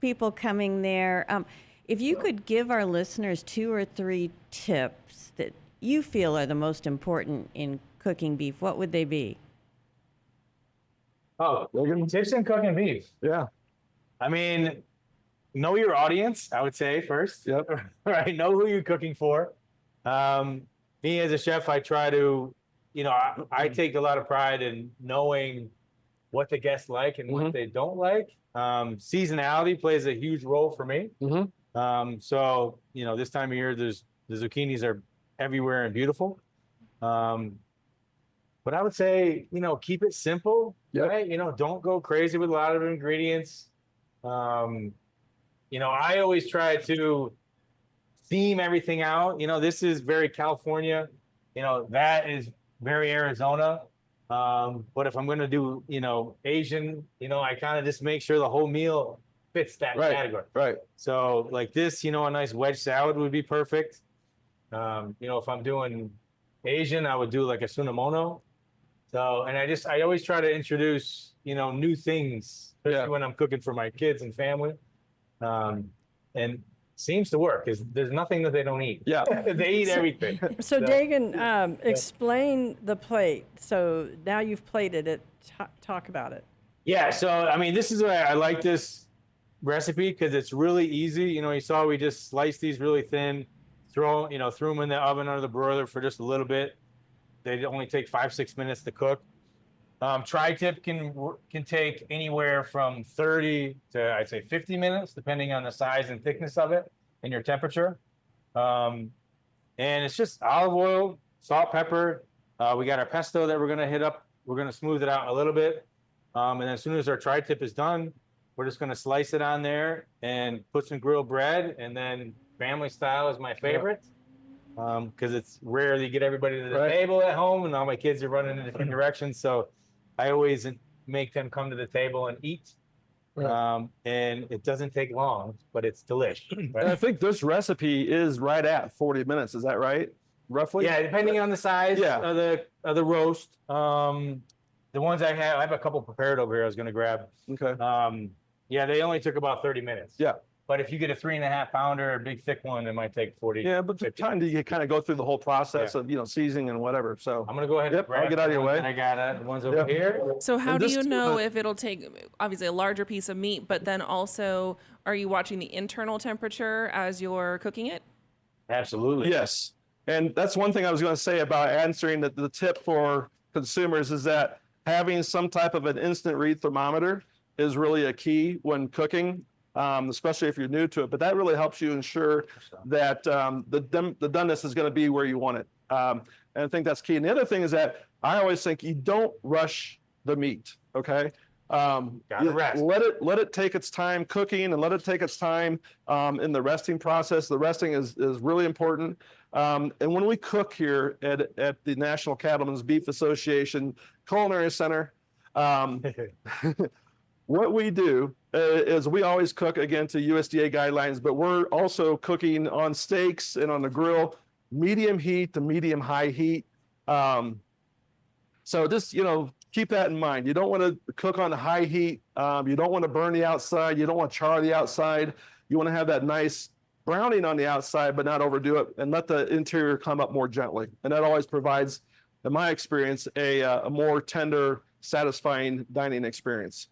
people coming there. If you could give our listeners 2 or 3 tips that you feel are the most important in cooking beef, what would they be? Oh, tips in cooking beef. Yeah. I mean, know your audience, I would say first. Yep. Right. Know who you're cooking for. Me as a chef, I try to, I take a lot of pride in knowing what the guests like and what they don't like. Seasonality plays a huge role for me. So, this time of year, the zucchinis are everywhere and beautiful. But I would say, keep it simple, right? Don't go crazy with a lot of ingredients. I always try to theme everything out. This is very California. That is very Arizona. But if I'm going to do, Asian, I kind of just make sure the whole meal fits that category. Right. So like this, a nice wedge salad would be perfect. If I'm doing Asian, I would do like a sunamono. So, and I always try to introduce, new things, especially when I'm cooking for my kids and family. And seems to work because there's nothing that they don't eat. Yeah. They eat everything. So Dagan, explain the plate. So now you've plated it. Talk about it. Yeah. So, I mean, this is why I like this recipe because it's really easy. You saw we just sliced threw them in the oven under the broiler for just a little bit. They only take 5-6 minutes to cook. Tri-tip can take anywhere from 30 to I'd say 50 minutes, depending on the size and thickness of it and your temperature. And it's just olive oil, salt, pepper. We got our pesto that we're gonna hit up. We're gonna smooth it out a little bit. And then as soon as our tri-tip is done, we're just gonna slice it on there and put some grilled bread. And then family style is my favorite. Because it's rare that you get everybody to the table at home and all my kids are running in different directions. So I always make them come to the table and eat. And it doesn't take long, but it's delicious. Right? And I think this recipe is right at 40 minutes. Is that right? Roughly? Yeah, depending on the size of the roast. The ones I have a couple prepared over here I was going to grab. Okay. They only took about 30 minutes. Yeah. But if you get a 3.5 pounder, a big thick one, it might take 40. Yeah, but the time to kind of go through the whole process of seasoning and whatever. So I'm gonna go ahead and grab I'll get out of your way. I got the ones over here. So how do you know if it'll take obviously a larger piece of meat, but then also are you watching the internal temperature as you're cooking it? Absolutely. Yes. And that's one thing I was going to say about answering the tip for consumers is that having some type of an instant read thermometer is really a key when cooking. Especially if you're new to it, but that really helps you ensure that the doneness is going to be where you want it. And I think that's key. And the other thing is that I always think you don't rush the meat. Okay. Gotta rest. Let it take its time cooking and let it take its time in the resting process. The resting is really important. And when we cook here at the National Cattlemen's Beef Association Culinary Center, what we do is we always cook again to USDA guidelines, but we're also cooking on steaks and on the grill, medium heat to medium high heat. So just, keep that in mind. You don't want to cook on high heat. You don't want to burn the outside. You don't want to char the outside. You want to have that nice browning on the outside, but not overdo it, and let the interior come up more gently. And that always provides, in my experience, a more tender, satisfying dining experience.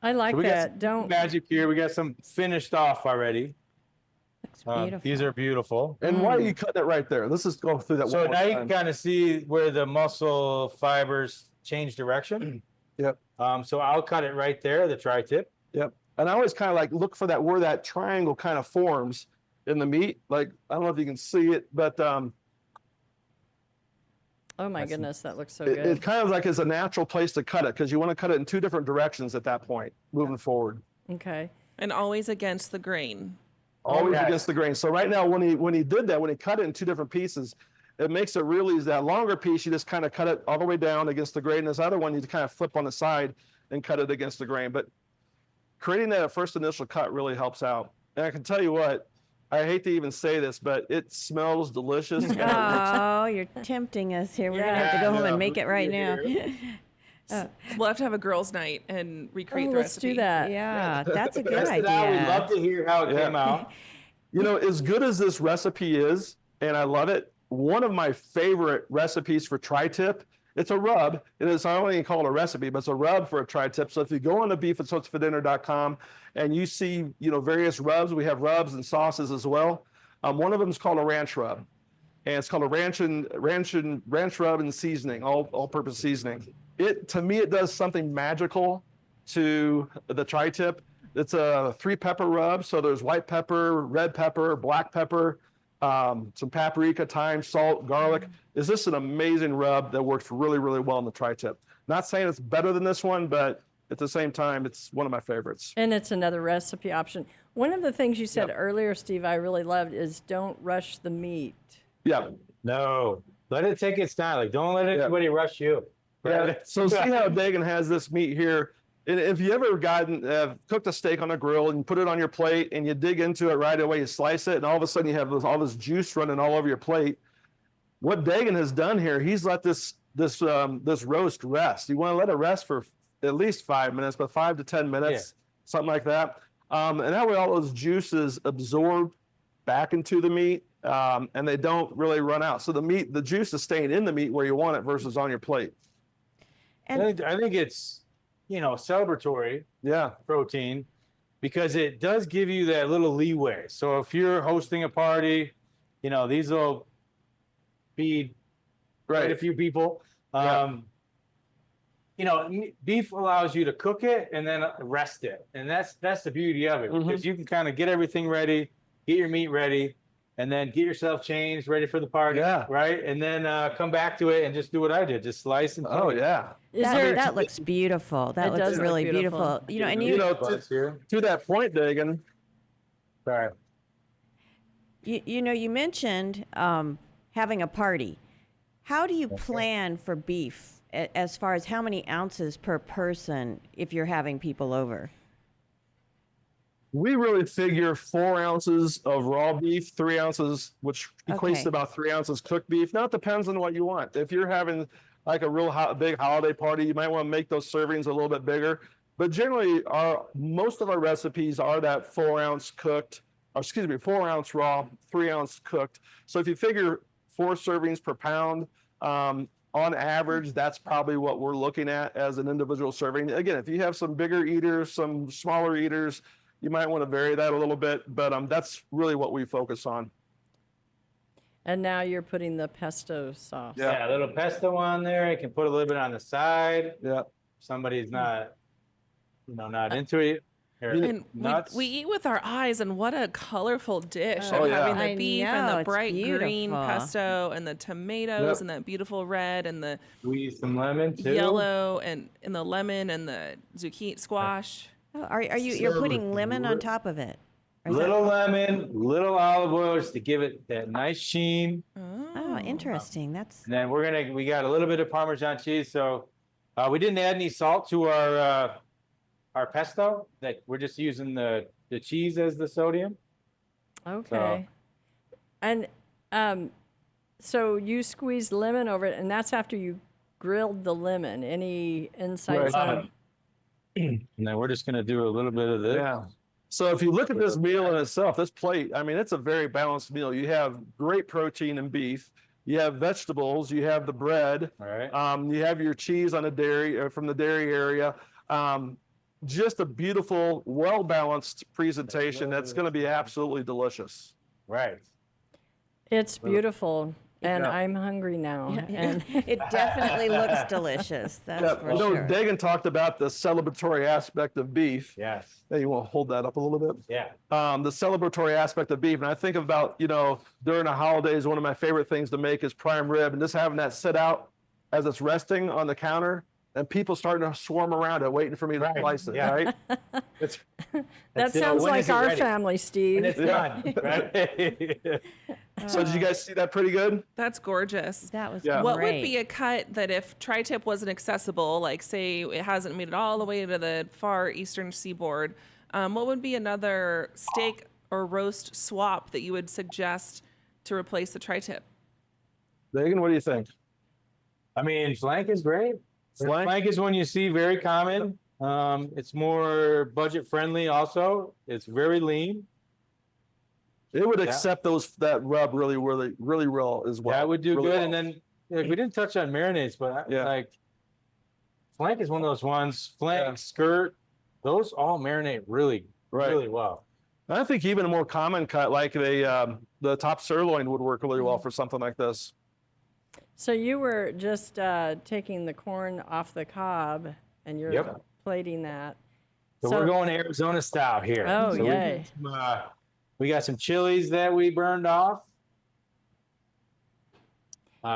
I like So we got that. some Don't. magic here. We got some finished off already. Looks beautiful. These are beautiful. And why are you cutting it right there? Let's just go through that So one more now you time. can kind of see where the muscle fibers change direction. Yep. So I'll cut it right there, the tri-tip. Yep. And I always kind of like look for that where that triangle kind of forms in the meat. Like, I don't know if you can see it, but Oh my goodness, that looks so it good. kind of like is a natural place to cut it, because you want to cut it in two different directions at that point, moving forward. Okay. And always against the grain. Always Okay. against the grain. So right now, when he did that, when he cut it in two different pieces, it makes it really that longer piece. You just kind of cut it all the way down against the grain. This other one, you kind of flip on the side and cut it against the grain. But creating that first initial cut really helps out. And I can tell you what, I hate to even say this, but it smells delicious. And it looks- Oh, you're tempting us here. We're gonna have to go home and make it right now. We'll have to have a girls' night and recreate Oh, the let's recipe. do that. Yeah, that's a good Test it out. We'd idea. love to hear how it Yeah. came out. As good as this recipe is, and I love it, one of my favorite recipes for tri-tip, it's a rub. And it's not only called a recipe, but it's a rub for a tri-tip. So if you go on to beefandsaltsfordinner.com and you see, various rubs, we have rubs and sauces as well. One of them is called a ranch rub. And it's called a ranch rub and seasoning, all-purpose seasoning. To me, it does something magical to the tri-tip. It's a 3-pepper rub. So there's white pepper, red pepper, black pepper, some paprika, thyme, salt, garlic. Is this an amazing rub that works really, really well in the tri-tip? Not saying it's better than this one, but at the same time, it's one of my favorites. And it's another recipe option. One of the things you said Yep. earlier, Steve, I really loved is don't rush the meat. Yeah. No, let it take its time. Like, don't let anybody rush you. Yeah. So see how Dagan has this meat here. And if you ever cooked a steak on a grill and put it on your plate and you dig into it right away, you slice it, and all of a sudden you have all this juice running all over your plate. What Dagan has done here, he's let this roast rest. You want to let it rest for at least 5 minutes, but 5 to 10 minutes, something like that. And that way all those juices absorb back into the meat, and they don't really run out. So the juice is staying in the meat where you want it versus on your plate. And I think it's, celebratory Yeah. protein because it does give you that little leeway. So if you're hosting a party, these will feed quite a few people. Beef allows you to cook it and then rest it. And that's the beauty of it, because you can kind of get everything ready, get your meat ready, and then get yourself changed, ready for the party. Yeah. Right. And then come back to it and just do what I did. Just slice and Oh, yeah. that looks beautiful. That It looks does look really beautiful. beautiful. And To that point, Dagan, Sorry. you mentioned having a party. How do you plan for beef as far as how many ounces per person if you're having people over? we really figure 4 ounces of raw beef, 3 ounces, which equates Okay. to about 3 ounces cooked beef. Now it depends on what you want. If you're having like a real big holiday party, you might want to make those servings a little bit bigger. But generally, most of our recipes are that 4 ounce cooked, 4 ounce raw, 3 ounce cooked. So if you figure 4 servings per pound, on average, that's probably what we're looking at as an individual serving. Again, if you have some bigger eaters, some smaller eaters, you might want to vary that a little bit, but that's really what we focus on. And now you're putting the pesto sauce. Yeah, a little pesto on there. You can put a little bit on the side. Yeah. If somebody's not, not into it. Or And nuts. we eat with our eyes, and what a colorful dish Oh, of yeah. having the I beef know, and the it's bright green beautiful. pesto and the tomatoes Yep. and that beautiful red and the Squeeze some lemon too. yellow and the lemon and the zucchini squash. Oh, you're putting lemon on top of it? Or is that- Little lemon, little olive oil just to give it that nice sheen. Oh, interesting. That's And then we got a little bit of Parmesan cheese. So we didn't add any salt to our our pesto, that we're just using the cheese as the sodium. Okay. And so you squeeze lemon over it, and that's after you grilled the lemon. Any insights Right. on? And then we're just gonna do a little bit of this. Yeah. So if you look at this meal in itself, this plate, I mean, it's a very balanced meal. You have great protein in beef. You have vegetables. You have the bread. All right. You have your cheese on the dairy from the dairy area. Just a beautiful, well-balanced presentation that's going to be absolutely delicious. Right. It's beautiful, and Yeah. I'm hungry now. And It definitely looks delicious. That's for You know, sure. Dagan talked about the celebratory aspect of beef. Yes. Hey, you want to hold that up a little bit? Yeah. The celebratory aspect of beef. And I think about, you know, during the holidays, one of my favorite things to make is prime rib, and just having that sit out as it's resting on the counter and people starting to swarm around it, waiting for me to Right, slice it, yeah. right? That's, that sounds when like is it our ready? family, Steve. And it's done, right? So did you guys see that pretty good? That's gorgeous. That was Yeah. great. What would be a cut that if tri-tip wasn't accessible, like say it hasn't made it all the way to the far eastern seaboard, what would be another steak or roast swap that you would suggest to replace the tri-tip? Dagan, what do you think? I mean, flank is great. Flank? Flank is one you see very common. It's more budget friendly also. It's very lean. It would Yeah. accept that rub really well as well. That would do Really good. well. And then like, we didn't touch on marinades, but Yeah. like flank is one of those ones. Flank, Yeah. skirt, those all marinate really, Right. really well. I think even a more common cut like the top sirloin would work really well for something like this. So you were just taking the corn off the cob, and you're Yep. plating that. So, we're going Arizona style here. Oh, So yay. we got some chilies that we burned off.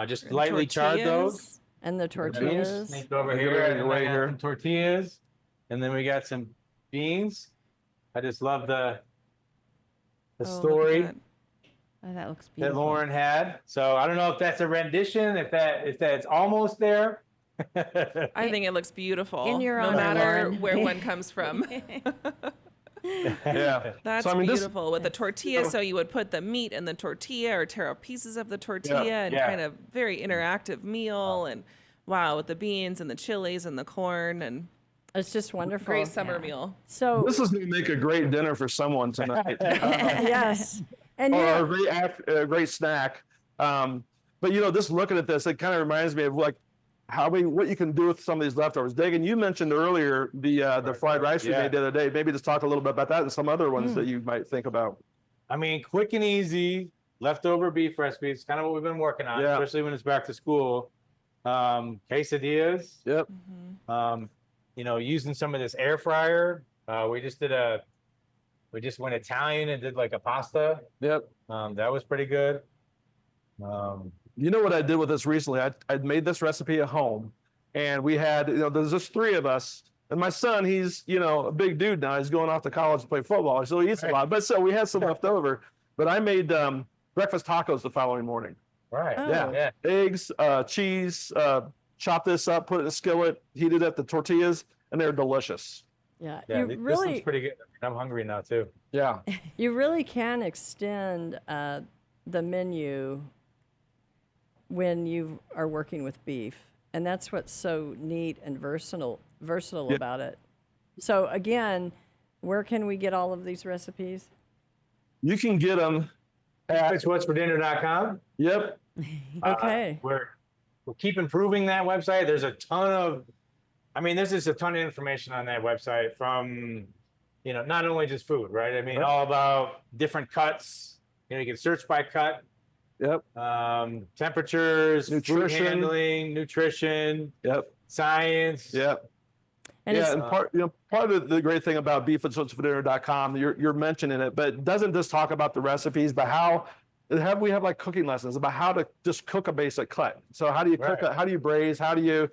Just lightly charred those. Tortillas. And the tortillas. Think over Right here, here, and right I got here. some tortillas, and then we got some beans. I just love the Oh, look at story that. Oh, that looks that beautiful. Lauren had. So I don't know if that's a rendition, if that's almost there. I think it looks beautiful. In your no honor, matter Lauren. where one comes from. Yeah. That's So, I mean, this- beautiful with the tortilla. So you would put the meat in the tortilla or tear out pieces of the tortilla and Yeah. kind of very interactive meal. And wow, with the beans and the chilies and the corn and It's just wonderful. great summer meal. So This is going to make a great dinner for someone tonight. yes, and Or yeah, a great snack. But you know, just looking at this, it kind of reminds me of like what you can do with some of these leftovers. Dagan, you mentioned earlier the fried rice we Yeah. made the other day. Maybe just talk a little bit about that and some other ones that you might think about. I mean, quick and easy leftover beef recipes, kind of what we've been working on, Yeah. especially when it's back to school. Quesadillas, Yep. you know, using some of this air fryer. We just went Italian and did like a pasta. Yep. That was pretty good. You know what I did with this recently? I'd made this recipe at home, and we had, you know, there's just three of us. And my son, he's, you know, a big dude now. He's going off to college to play football, so he eats a lot. But so we had some left over. But I made breakfast tacos the following morning. Right. Oh. Yeah. Eggs, cheese, chop this up, put it in a skillet, heated up the tortillas, and they're delicious. yeah, Yeah. you This really one's pretty good. I'm hungry now too. Yeah. you really can extend the menu when you are working with beef, and that's what's so neat and versatile Yeah. about it. So again, where can we get all of these recipes? You can get them at, It's what'sfordinner.com. yep. Okay. We'll keep improving that website. There's a ton of, I mean, there's just a ton of information on that website from, you know, not only just food, right? I mean, all about different cuts. You know, you can search by cut, Yep. temperatures, food Nutrition. handling, nutrition, Yep. science. Yep. And Yeah, it's, and part of the great thing about beefandsaltsfordinner.com, you're mentioning it, but it doesn't just talk about the recipes, but we have like cooking lessons about how to just cook a basic cut. So how do you cook Right. how do you braise? How do you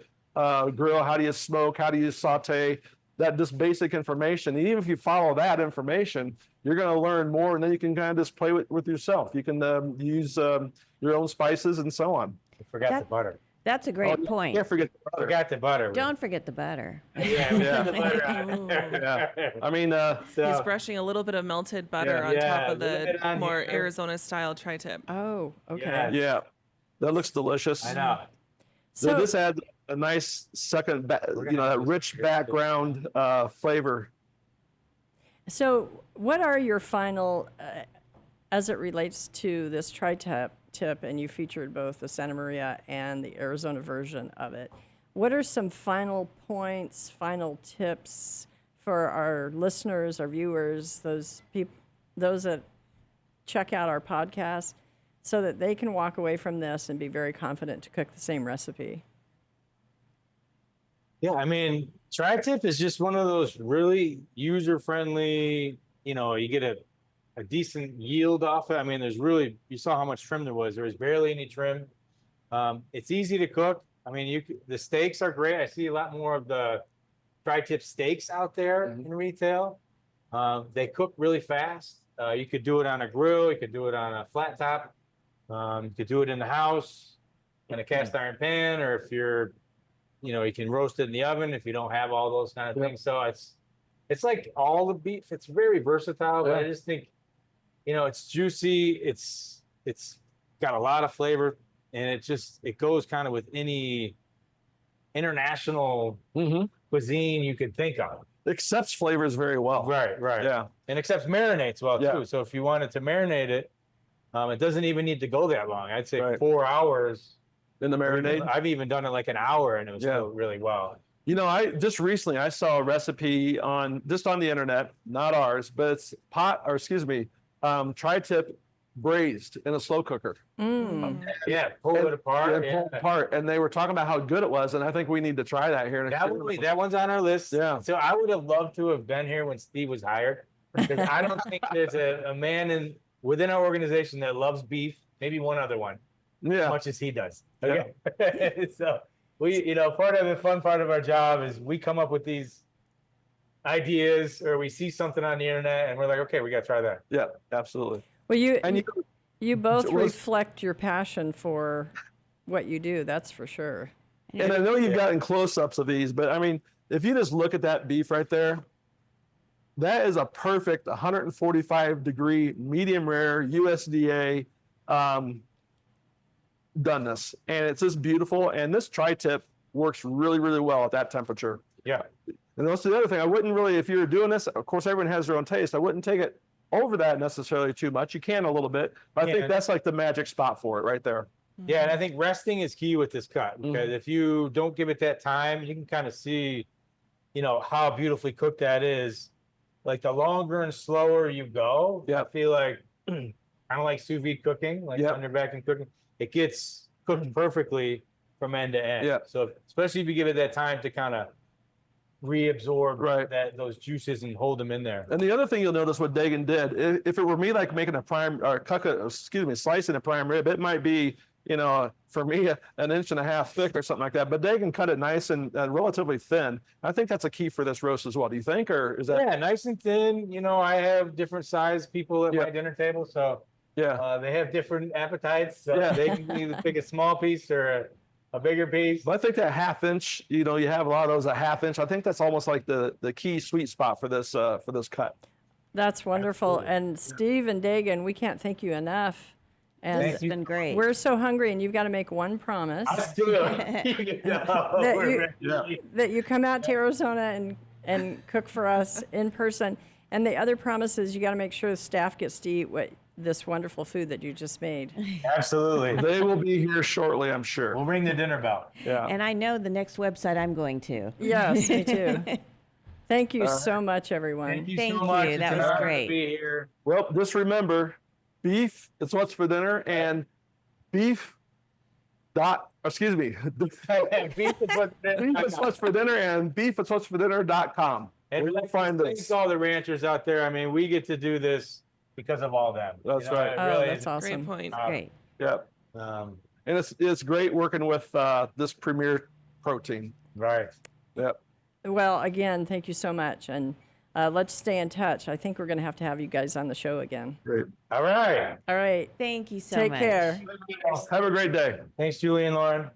grill? How do you smoke? How do you saute? That just basic information. And even if you follow that information, you're going to learn more, and then you can kind of just play with yourself. You can use your own spices and so on. I forgot That- the butter. That's a great Oh, point. Can't forget the butter. Forgot the butter. Don't forget the butter. Yeah, we Yeah. put the butter on. Yeah. I mean, He's brushing a little bit of melted butter on Yeah, top of a little the bit on more here. Arizona-style tri-tip. Oh, okay. Yeah. yeah, that looks delicious. I know. So So this adds a nice second, We're you know, gonna that do this rich here, too. background flavor. So, what are your final, as it relates to this tri-tip, and you featured both the Santa Maria and the Arizona version of it? What are some final points, final tips for our listeners, our viewers, those that check out our podcast, so that they can walk away from this and be very confident to cook the same recipe? Yeah, I mean, tri-tip is just one of those really user-friendly, you know, you get a decent yield off it. I mean, you saw how much trim there was. There was barely any trim. It's easy to cook. I mean, the steaks are great. I see a lot more of the tri-tip steaks out there in retail. They cook really fast. You could do it on a grill. You could do it on a flat top. You could do it in the house in a cast iron pan, or if you're, you know, you can roast it in the oven if you don't have all those kind of things. So it's like all the beef. It's very versatile, but I just think, you know, it's juicy. It's got a lot of flavor, and it goes kind of with any international cuisine you could think of. Accepts flavors very well. Right. Yeah. And accepts marinates well Yeah. too. So if you wanted to marinate it, it doesn't even need to go that long. I'd say Right. 4 hours. In the marinade. I've even done it like an hour, and it was still really well. You know, I just recently I saw a recipe on the internet, not ours, but it's tri-tip braised in a slow cooker. Yeah, pull it apart. And pull it apart, and they were talking about how good it was, and I think we need to try that here. That one's on our list. Yeah. So I would have loved to have been here when Steve was hired, because I don't think there's a man within our organization that loves beef. Maybe one other one, as much as he does. Okay. So we, you know, part of the fun part of our job is we come up with these ideas, or we see something on the internet and we're like, okay, we got to try that. Yeah, absolutely. Well, And you both So was- reflect your passion for what you do, that's for sure. And I know you've gotten close-ups of these, but I mean, if you just look at that beef right there, that is a perfect 145-degree medium rare USDA doneness, and it's just beautiful. And this tri-tip works really, really well at that temperature. Yeah. And that's the other thing. I wouldn't really, if you were doing this, of course, everyone has their own taste. I wouldn't take it over that necessarily too much. You can a little bit, but I think that's like the magic spot for it right there. Yeah, and I think resting is key with this cut, because if you don't give it that time, you can kind of see, you know, how beautifully cooked that is. Like the longer and slower you go, I feel like kind of like sous vide cooking, like under vacuum cooking, it gets cooked perfectly from end to end. Yeah. So especially if you give it that time to kind of reabsorb those juices and hold them in there. And the other thing you'll notice what Dagan did, if it were me like making a slicing a prime rib, it might be, you know, for me, an inch and a half thick or something like that. But Dagan cut it nice and relatively thin. I think that's a key for this roast as well. Do you think, or is that? Yeah, nice and thin. You know, I have different size people at my dinner table, so they have different appetites. So they can either pick a small piece or a bigger piece. But I think that half inch, you know, you have a lot of those a half inch. I think that's almost like the key sweet spot for this cut. That's wonderful. And Steve and Dagan, we can't thank you enough. And It's been great. we're so hungry, and you've got to make one promise Let's do it. that you come out to Arizona and cook for us in person. And the other promise is you got to make sure the staff gets to eat this wonderful food that you just made. Absolutely. They will be here shortly, I'm sure. We'll ring the dinner bell. Yeah. And I know the next website I'm going to. Yes, me too. Thank you so much, everyone. Thank you Thank so much. you. It's That an was honor great. to be here. Well, just remember, beef, it's what's for dinner, and beef dot, excuse me, Beef is what's beef is what's for dinner, and beef is what's for dinner.com. And We will find thanks this. to all the ranchers out there. I mean, we get to do this because of all them. That's right. It Oh, really that's is. awesome. Great point. Great. Yeah. Um, And it's great working with this premier protein. right. Yep. Well, again, thank you so much. And let's stay in touch. I think we're going to have you guys on the show again. Great. All right. All right. Thank you so Take much. care. Have a great day. Thanks, Julie and Lauren.